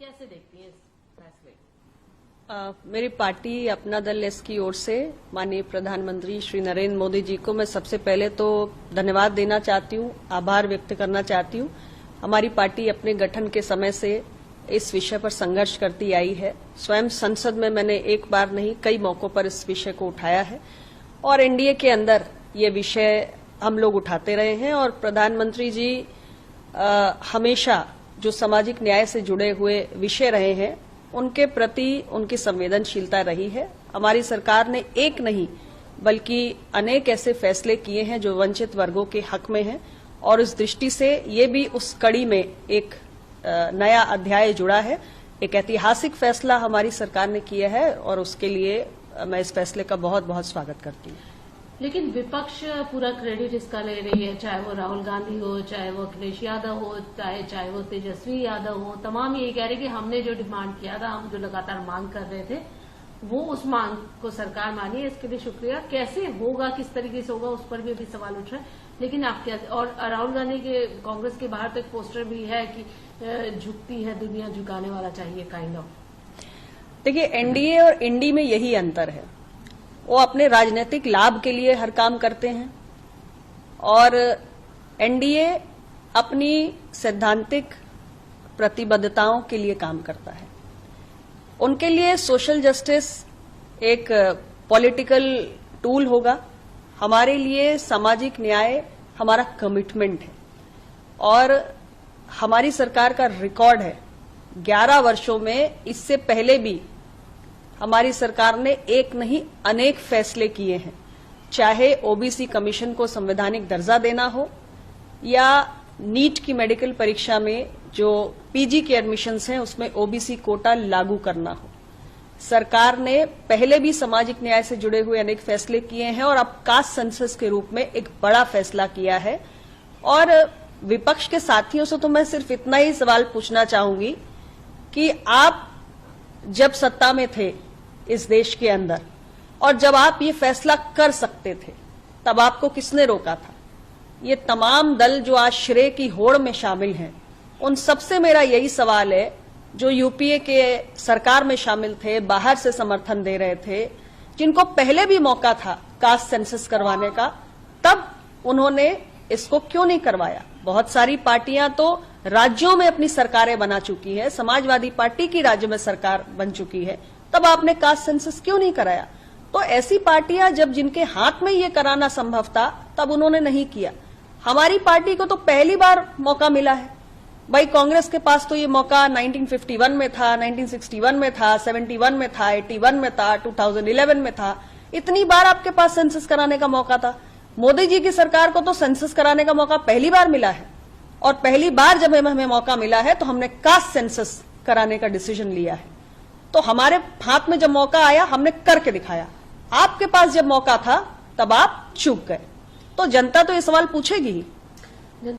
कैसे देखती हैं इस फैसले? मेरी पार्टी अपना दल एस की ओर से माननीय प्रधानमंत्री श्री नरेंद्र मोदी जी को मैं सबसे पहले तो धन्यवाद देना चाहती हूँ, आभार व्यक्त करना चाहती हूँ। हमारी पार्टी अपने गठन के समय से इस विषय पर संघर्ष करती आई है। स्वयं संसद में मैंने एक बार नहीं कई मौकों पर इस विषय को उठाया है और एनडीए के अंदर ये विषय हम लोग उठाते रहे हैं और प्रधानमंत्री जी हमेशा जो सामाजिक न्याय से जुड़े हुए विषय रहे हैं उनके प्रति उनकी संवेदनशीलता रही है। हमारी सरकार ने एक नहीं बल्कि अनेक ऐसे फैसले किए हैं जो वंचित वर्गों के हक में हैं और इस दृष्टि से ये भी उस कड़ी में एक नया अध्याय जुड़ा है। एक ऐतिहासिक फैसला हमारी सरकार ने किया है और उसके लिए मैं इस फैसले का बहुत बहुत स्वागत करती हूँ। लेकिन विपक्ष पूरा क्रेडिट इसका ले रही है, चाहे वो राहुल गांधी हो, चाहे वो अखिलेश यादव हो, चाहे वो तेजस्वी यादव हो, तमाम ये कह रहे कि हमने जो डिमांड किया था, हम जो लगातार मांग कर रहे थे वो उस मांग को सरकार मानी है, इसके लिए शुक्रिया। कैसे होगा, किस तरीके से होगा, उस पर भी अभी सवाल उठ रहा है। लेकिन आप क्या, और राहुल गांधी के कांग्रेस के बाहर तो एक पोस्टर भी है कि झुकती है दुनिया, झुकाने वाला चाहिए काइंड ऑफ। देखिए, एनडीए और इंडी में यही अंतर है, वो अपने राजनीतिक लाभ के लिए हर काम करते हैं और एनडीए अपनी सैद्धांतिक प्रतिबद्धताओं के लिए काम करता है। उनके लिए सोशल जस्टिस एक पॉलिटिकल टूल होगा, हमारे लिए सामाजिक न्याय हमारा कमिटमेंट है और हमारी सरकार का रिकॉर्ड है 11 वर्षों में। इससे पहले भी हमारी सरकार ने एक नहीं अनेक फैसले किए हैं, चाहे ओबीसी कमीशन को संवैधानिक दर्जा देना हो या नीट की मेडिकल परीक्षा में जो पीजी के एडमिशन्स हैं उसमें ओबीसी कोटा लागू करना हो। सरकार ने पहले भी सामाजिक न्याय से जुड़े हुए अनेक फैसले किए हैं और अब कास्ट सेंसस के रूप में एक बड़ा फैसला किया है। और विपक्ष के साथियों से तो मैं सिर्फ इतना ही सवाल पूछना चाहूंगी कि आप जब सत्ता में थे इस देश के अंदर और जब आप ये फैसला कर सकते थे तब आपको किसने रोका था? ये तमाम दल जो आज श्रेय की होड़ में शामिल हैं, उन सबसे मेरा यही सवाल है जो यूपीए के सरकार में शामिल थे, बाहर से समर्थन दे रहे थे, जिनको पहले भी मौका था कास्ट सेंसस करवाने का, तब उन्होंने इसको क्यों नहीं करवाया? बहुत सारी पार्टियां तो राज्यों में अपनी सरकारें बना चुकी है, समाजवादी पार्टी की राज्य में सरकार बन चुकी है, तब आपने कास्ट सेंसस क्यों नहीं कराया? तो ऐसी पार्टियां जब जिनके हाथ में ये कराना संभव था तब उन्होंने नहीं किया। हमारी पार्टी को तो पहली बार मौका मिला है। भाई, कांग्रेस के पास तो ये मौका 1951 में था, 1961 में था, 71 में था, 81 में था, 2011 में था। इतनी बार आपके पास सेंसस कराने का मौका था। मोदी जी की सरकार को तो सेंसस कराने का मौका पहली बार मिला है और पहली बार जब हमें मौका मिला है तो हमने कास्ट सेंसस कराने का डिसीजन लिया है। तो हमारे हाथ में जब मौका आया हमने करके दिखाया। आपके पास जब मौका था तब आप चूक गए। तो जनता तो ये सवाल पूछेगी ही।